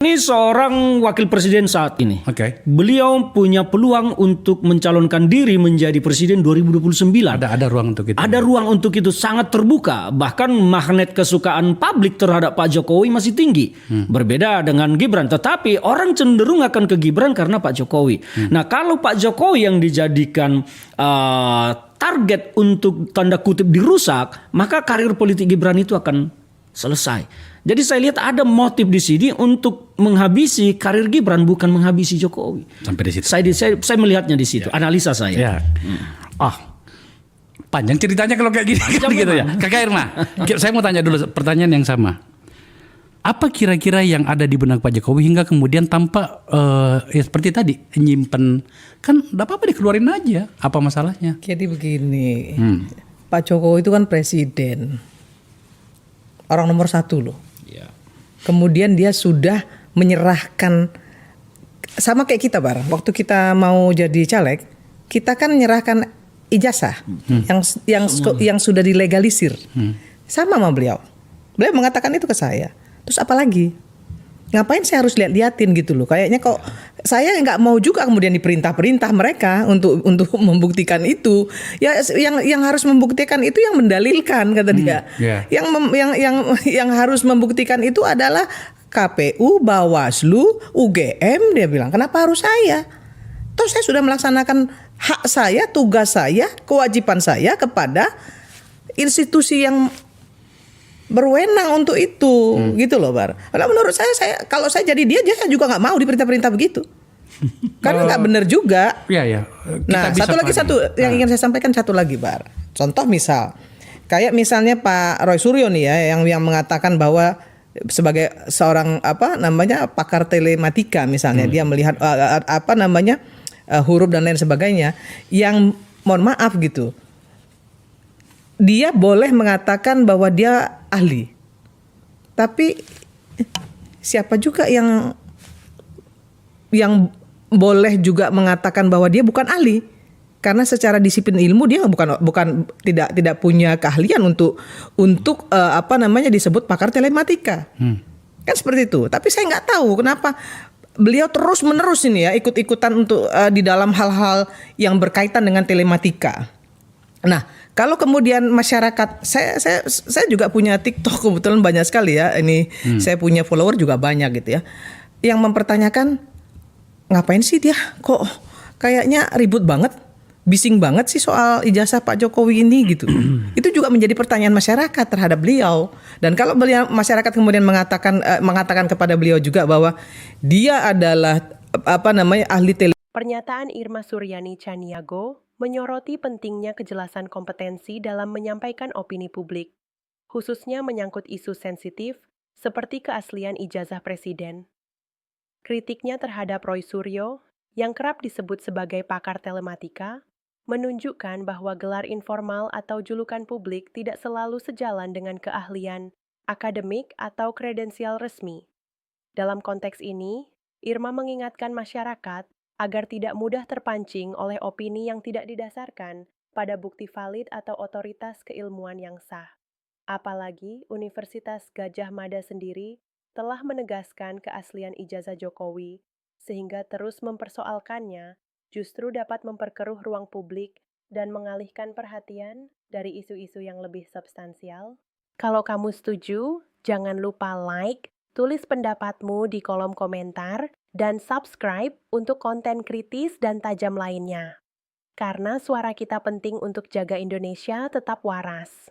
Ini seorang wakil presiden saat ini. Oke. Beliau punya peluang untuk mencalonkan diri menjadi presiden 2029. Ada ruang untuk itu. Ada ruang untuk itu, sangat terbuka. Bahkan magnet kesukaan publik terhadap Pak Jokowi masih tinggi. Berbeda dengan Gibran. Tetapi orang cenderung akan ke Gibran karena Pak Jokowi. Nah, kalau Pak Jokowi yang dijadikan target untuk tanda kutip dirusak, maka karir politik Gibran itu akan selesai. Jadi saya lihat ada motif di sini untuk menghabisi karir Gibran, bukan menghabisi Jokowi. Sampai di situ. Saya melihatnya di situ. Analisa saya. Ya. Panjang ceritanya kalau kayak gini kan gitu ya. Kakak Irma, saya mau tanya dulu pertanyaan yang sama. Apa kira-kira yang ada di benak Pak Jokowi hingga kemudian tampak ya seperti tadi nyimpen, kan enggak apa-apa dikeluarin aja, apa masalahnya? Jadi begini, Pak Jokowi itu kan presiden, orang nomor 1 loh. Kemudian dia sudah menyerahkan, sama kayak kita Bar, waktu kita mau jadi caleg, kita kan menyerahkan ijazah yang sudah dilegalisir, sama beliau. Beliau mengatakan itu ke saya. Terus apa lagi? Ngapain saya harus liatin gitu loh? Kayaknya kok saya nggak mau juga kemudian diperintah mereka untuk membuktikan itu. Ya yang harus membuktikan itu yang mendalilkan, kata dia. Yang harus membuktikan itu adalah KPU, Bawaslu, UGM, dia bilang. Kenapa harus saya? Toh saya sudah melaksanakan hak saya, tugas saya, kewajiban saya kepada institusi yang berwenang untuk itu, gitu loh Bar. Karena menurut saya kalau saya jadi dia juga nggak mau diperintah-perintah begitu, karena nggak benar juga. Iya. Nah, satu yang ingin saya sampaikan satu lagi Bar. Contoh kayak misalnya Pak Roy Suryo nih ya, yang mengatakan bahwa sebagai seorang pakar telematika misalnya, dia melihat huruf dan lain sebagainya, yang mohon maaf gitu. Dia boleh mengatakan bahwa dia ahli. Tapi siapa juga yang boleh juga mengatakan bahwa dia bukan ahli? Karena secara disiplin ilmu dia tidak punya keahlian untuk disebut pakar telematika. Kan seperti itu. Tapi saya nggak tahu kenapa beliau terus-menerus ini ya ikut-ikutan untuk di dalam hal-hal yang berkaitan dengan telematika. Nah, kalau kemudian masyarakat, saya juga punya TikTok kebetulan banyak sekali ya. Ini saya punya follower juga banyak gitu ya, yang mempertanyakan ngapain sih dia kok kayaknya ribut banget, bising banget sih soal ijazah Pak Jokowi ini gitu. Itu juga menjadi pertanyaan masyarakat terhadap beliau. Dan kalau masyarakat kemudian mengatakan kepada beliau juga bahwa dia adalah ahli tele. Pernyataan Irma Suryani Caniago menyoroti pentingnya kejelasan kompetensi dalam menyampaikan opini publik, khususnya menyangkut isu sensitif seperti keaslian ijazah presiden. Kritiknya terhadap Roy Suryo, yang kerap disebut sebagai pakar telematika, menunjukkan bahwa gelar informal atau julukan publik tidak selalu sejalan dengan keahlian, akademik, atau kredensial resmi. Dalam konteks ini, Irma mengingatkan masyarakat agar tidak mudah terpancing oleh opini yang tidak didasarkan pada bukti valid atau otoritas keilmuan yang sah. Apalagi Universitas Gadjah Mada sendiri telah menegaskan keaslian ijazah Jokowi, sehingga terus mempersoalkannya justru dapat memperkeruh ruang publik dan mengalihkan perhatian dari isu-isu yang lebih substansial. Kalau kamu setuju, jangan lupa like, tulis pendapatmu di kolom komentar, dan subscribe untuk konten kritis dan tajam lainnya. Karena suara kita penting untuk jaga Indonesia tetap waras.